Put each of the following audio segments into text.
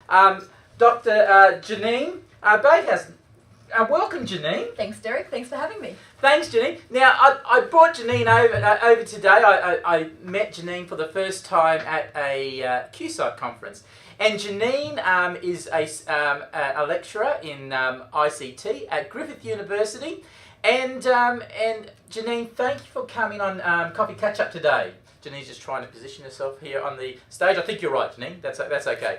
Dr. Janine Bathurst. Welcome, Janine. Thanks, Derek. Thanks for having me. Thanks, Janine. Now, I brought Janine over today. I met Janine for the first time at a QSite conference. And Janine is a lecturer in ICT at Griffith University. And Janine, thank you for coming on Coffee Catch-Up today. Janine's just trying to position herself here on the stage. I think you're right, Janine. That's okay.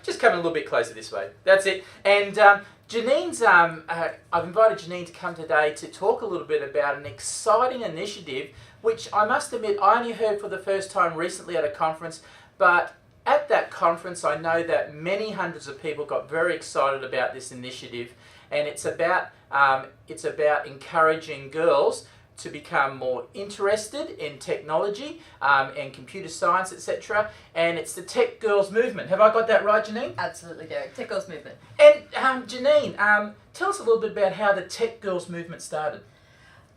Just coming a little bit closer this way. That's it. And Janine's, I've invited Janine to come today to talk a little bit about an exciting initiative, which I must admit I only heard for the first time recently at a conference, but at that conference I know that many hundreds of people got very excited about this initiative, and it's about encouraging girls to become more interested in technology and computer science, etc. And it's the Tech Girls Movement. Have I got that right, Janine? Absolutely, Derek. Tech Girls Movement. And Janine, tell us a little bit about how the Tech Girls Movement started.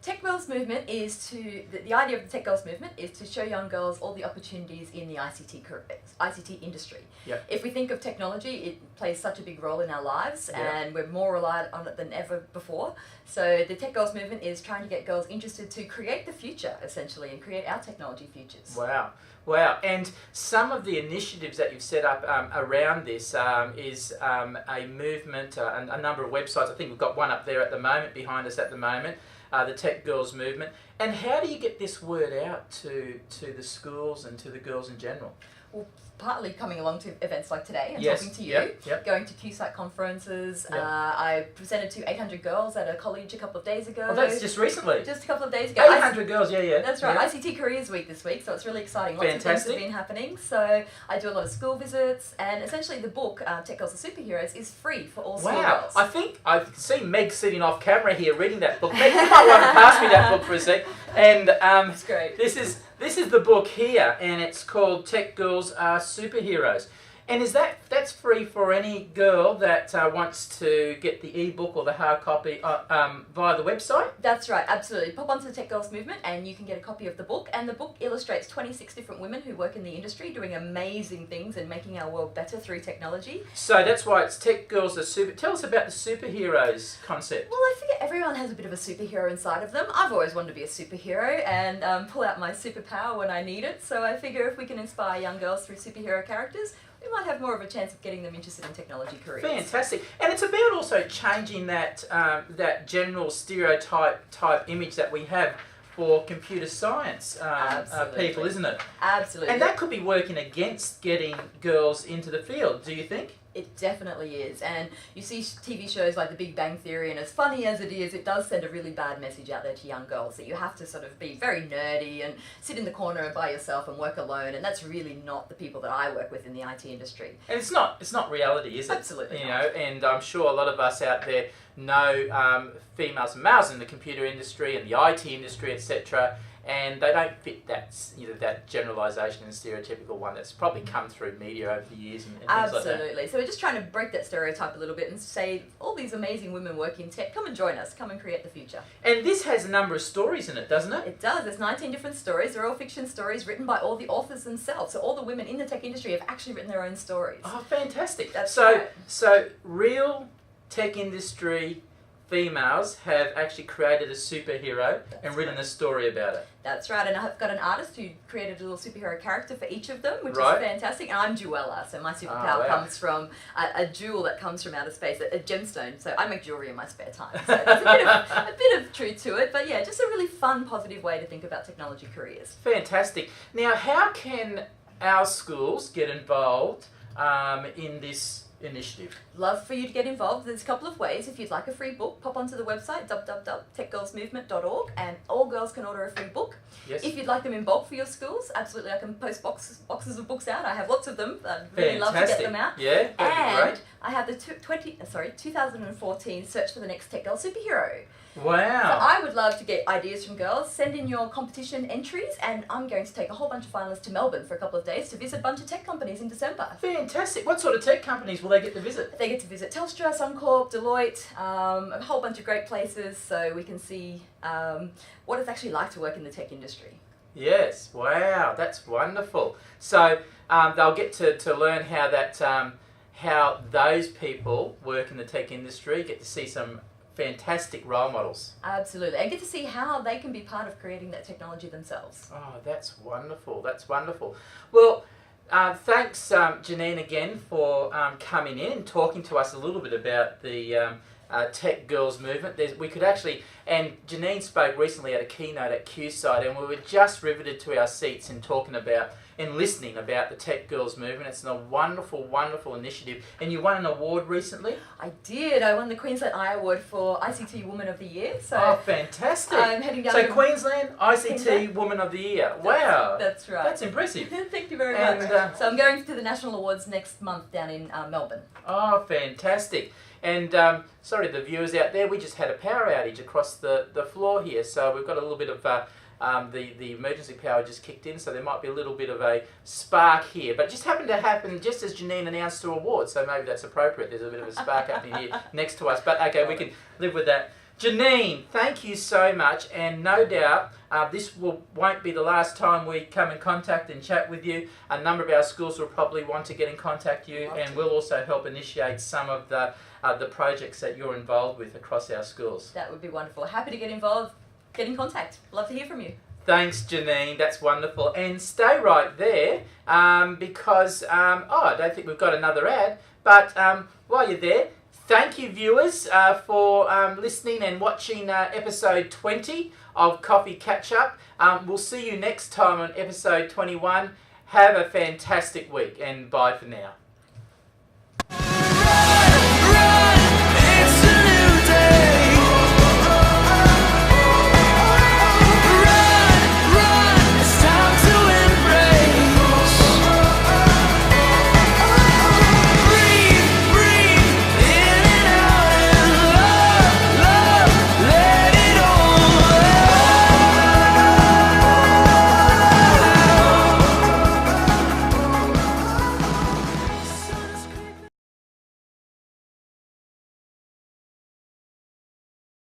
Tech Girls Movement is the idea of the Tech Girls Movement is to show young girls all the opportunities in the ICT industry. Yep. If we think of technology, it plays such a big role in our lives, Yep. and we're more reliant on it than ever before. So the Tech Girls Movement is trying to get girls interested to create the future, essentially, and create our technology futures. Wow. And some of the initiatives that you've set up around this is a movement, a number of websites. I think we've got one up there at the moment, behind us at the moment. The Tech Girls Movement. And how do you get this word out to the schools and to the girls in general? Well, partly coming along to events like today and Yes. talking to you, Yep. going to QSite conferences. Yep. I presented to 800 girls at a college a couple of days ago. Oh, that's just recently. Just a couple of days ago. 800 girls, yeah. That's right. Yeah. ICT Careers Week this week, so it's really exciting. Lots of Fantastic. things have been happening. So I do a lot of school visits, and essentially the book, Tech Girls Are Superheroes, is free for all Wow. schoolgirls. I think I can see Meg sitting off camera here reading that book. Meg, you might want to pass me that book for a sec. And That's great. This is the book here, and it's called Tech Girls Are Superheroes. And that's free for any girl that wants to get the ebook or the hard copy via the website? That's right, absolutely. Pop onto the Tech Girls Movement and you can get a copy of the book. And the book illustrates 26 different women who work in the industry doing amazing things and making our world better through technology. So that's why it's Tech Girls Are Super. Tell us about the superheroes concept. Well, I figure everyone has a bit of a superhero inside of them. I've always wanted to be a superhero and pull out my superpower when I need it. So I figure if we can inspire young girls through superhero characters, we might have more of a chance of getting them interested in technology careers. Fantastic. And it's about also changing that general stereotype type image that we have for computer science people, isn't it? Absolutely. And that could be working against getting girls into the field, do you think? It definitely is. And you see TV shows like The Big Bang Theory, and as funny as it is, it does send a really bad message out there to young girls that you have to sort of be very nerdy and sit in the corner and by yourself and work alone, and that's really not the people that I work with in the IT industry. And it's not reality, is it? Absolutely You not. know, and I'm sure a lot of us out there know females and males in the computer industry and the IT industry, etc., and they don't fit that generalisation and stereotypical one that's probably come through media over the years and things like that. Absolutely. So we're just trying to break that stereotype a little bit and say, all these amazing women work in tech, come and join us, come and create the future. And this has a number of stories in it, doesn't it? It does. There's 19 different stories. They're all fiction stories written by all the authors themselves. So all the women in the tech industry have actually written their own stories. Oh, fantastic. That's so, right. So real tech industry females have actually created a superhero and written a story about it. That's right, and I've got an artist who created a little superhero character for each of them, which Right. is fantastic. And I'm Jewella, so my superpower wow. comes from a jewel that comes from outer space, a gemstone. So I make jewelry in my spare time. So there's a bit of truth to it, but yeah, just a really fun, positive way to think about technology careers. Fantastic. Now, how can our schools get involved in this initiative? Love for you to get involved. There's a couple of ways. If you'd like a free book, pop onto the website www.techgirlsmovement.org, and all girls can order a free book. Yes. If you'd like them in bulk for your schools, absolutely, I can post boxes of books out. I have lots of them. I'd really love to get them out. Yeah, that'd be And great. I have the 2014 Search for the Next Tech Girl Superhero. So Wow. I would love to get ideas from girls. Send in your competition entries, and I'm going to take a whole bunch of finalists to Melbourne for a couple of days to visit a bunch of tech companies in December. Fantastic. What sort of tech companies will they get to visit? They get to visit Telstra, Suncorp, Deloitte, a whole bunch of great places, so we can see what it's actually like to work in the tech industry. Yes. Wow. That's wonderful. So they'll get to learn how that how those people work in the tech industry, get to see some fantastic role models. Absolutely. And get to see how they can be part of creating that technology themselves. Oh, that's wonderful. That's wonderful. Well, thanks, Janine, again for coming in and talking to us a little bit about the Tech Girls movement. We could actually, and Janine spoke recently at a keynote at QSite, and we were just riveted to our seats in talking about and listening about the Tech Girls movement. It's a wonderful, wonderful initiative. And you won an award recently? I did. I won the Queensland Eye Award for ICT Woman of the Year. So oh, fantastic. I'm heading down so to Queensland ICT Woman of the Year. Wow. That's right. That's impressive. Thank you very much. So I'm going to the National Awards next month down in Melbourne. Oh, fantastic. And sorry, the viewers out there, we just had a power outage across the floor here. So we've got a little bit of the emergency power just kicked in, so there might be a little bit of a spark here. But it just happened to happen just as Janine announced her award, so maybe that's appropriate. There's a bit of a spark happening here next to us. But okay, we can live with that. Janine, thank you so much, and no doubt this won't be the last time we come in contact and chat with you. A number of our schools will probably want to get in contact with you, and we'll also help initiate some of the projects that you're involved with across our schools. That would be wonderful. Happy to get involved. Get in contact. Love to hear from you. Thanks, Janine. That's wonderful. And stay right there because, I don't think we've got another ad. But while you're there, thank you, viewers, for listening and watching episode 20 of Coffee Catch-Up. We'll see you next time on episode 21. Have a fantastic week and bye for now.